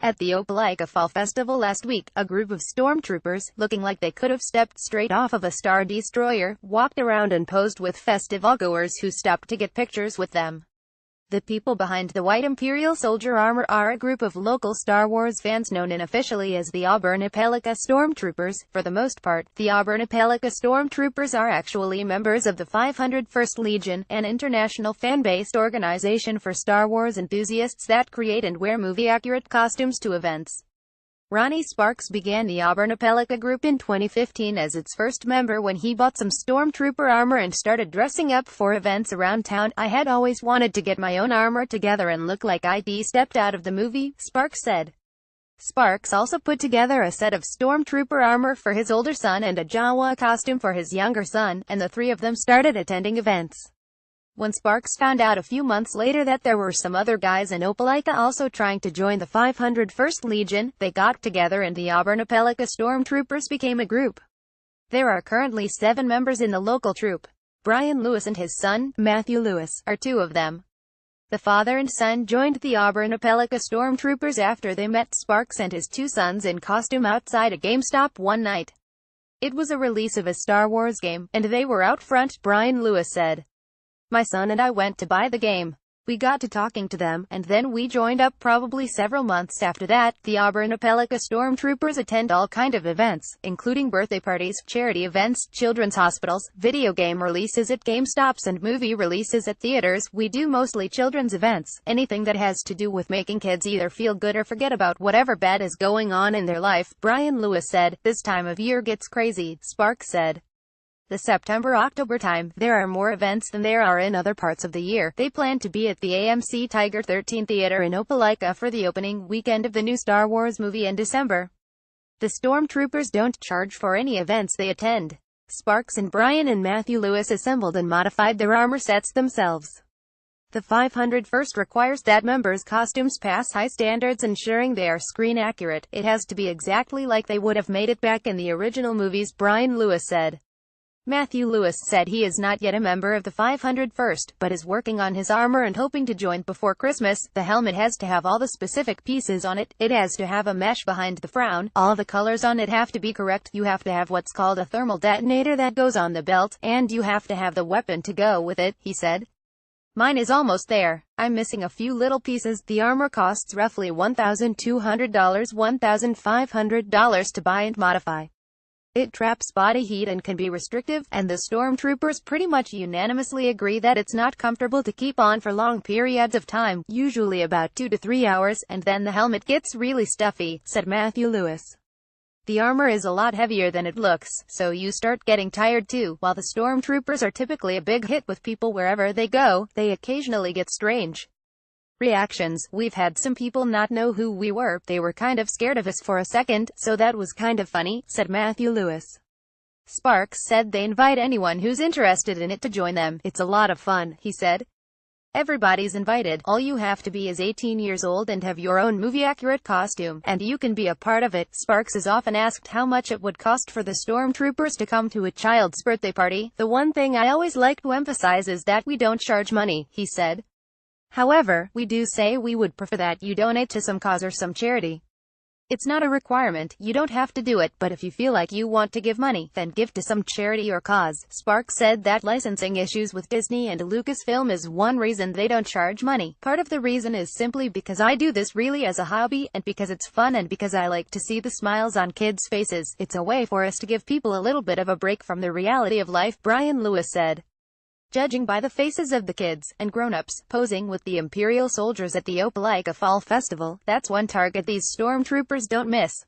At the Opelika Fall Festival last week, a group of stormtroopers, looking like they could have stepped straight off of a Star Destroyer, walked around and posed with festivalgoers who stopped to get pictures with them. The people behind the white Imperial soldier armor are a group of local Star Wars fans known unofficially as the Opelika Stormtroopers. For the most part, the Opelika Stormtroopers are actually members of the 501st Legion, an international fan-based organization for Star Wars enthusiasts that create and wear movie-accurate costumes to events. Ronnie Sparks began the Opelika group in 2015 as its first member when he bought some Stormtrooper armor and started dressing up for events around town. "I had always wanted to get my own armor together and look like I'd stepped out of the movie," Sparks said. Sparks also put together a set of Stormtrooper armor for his older son and a Jawa costume for his younger son, and the three of them started attending events. When Sparks found out a few months later that there were some other guys in Opelika also trying to join the 501st Legion, they got together and the Opelika Stormtroopers became a group. There are currently 7 members in the local troop. Brian Lewis and his son, Matthew Lewis, are 2 of them. The father and son joined the Opelika Stormtroopers after they met Sparks and his 2 sons in costume outside a GameStop one night. "It was a release of a Star Wars game, and they were out front," Brian Lewis said. "My son and I went to buy the game. We got to talking to them, and then we joined up probably several months after that." The Opelika Stormtroopers attend all kind of events, including birthday parties, charity events, children's hospitals, video game releases at GameStops and movie releases at theaters. "We do mostly children's events, anything that has to do with making kids either feel good or forget about whatever bad is going on in their life," Brian Lewis said. "This time of year gets crazy," Sparks said. The September-October time, there are more events than there are in other parts of the year. They plan to be at the AMC Tiger 13 Theater in Opelika for the opening weekend of the new Star Wars movie in December. The Stormtroopers don't charge for any events they attend. Sparks and Brian and Matthew Lewis assembled and modified their armor sets themselves. The 501st requires that members' costumes pass high standards, ensuring they are screen accurate. "It has to be exactly like they would have made it back in the original movies," Brian Lewis said. Matthew Lewis said he is not yet a member of the 501st, but is working on his armor and hoping to join before Christmas. "The helmet has to have all the specific pieces on it. It has to have a mesh behind the frown. All the colors on it have to be correct. You have to have what's called a thermal detonator that goes on the belt, and you have to have the weapon to go with it," he said. "Mine is almost there. I'm missing a few little pieces." The armor costs roughly $1,200, $1,500 to buy and modify. It traps body heat and can be restrictive, and the Stormtroopers pretty much unanimously agree that it's not comfortable to keep on for long periods of time, usually about 2 to 3 hours, and then the helmet gets really stuffy, said Matthew Lewis. "The armor is a lot heavier than it looks, so you start getting tired too." While the Stormtroopers are typically a big hit with people wherever they go, they occasionally get strange reactions. "We've had some people not know who we were. They were kind of scared of us for a second, so that was kind of funny," said Matthew Lewis. Sparks said they invite anyone who's interested in it to join them. "It's a lot of fun," he said. "Everybody's invited. All you have to be is 18 years old and have your own movie-accurate costume, and you can be a part of it." Sparks is often asked how much it would cost for the Stormtroopers to come to a child's birthday party. "The one thing I always like to emphasize is that we don't charge money," he said. "However, we do say we would prefer that you donate to some cause or some charity. It's not a requirement, you don't have to do it, but if you feel like you want to give money, then give to some charity or cause." Sparks said that licensing issues with Disney and Lucasfilm is one reason they don't charge money. "Part of the reason is simply because I do this really as a hobby, and because it's fun, and because I like to see the smiles on kids' faces. It's a way for us to give people a little bit of a break from the reality of life," Brian Lewis said. Judging by the faces of the kids and grown-ups posing with the Imperial soldiers at the Opelika Fall Festival, that's one target these Stormtroopers don't miss.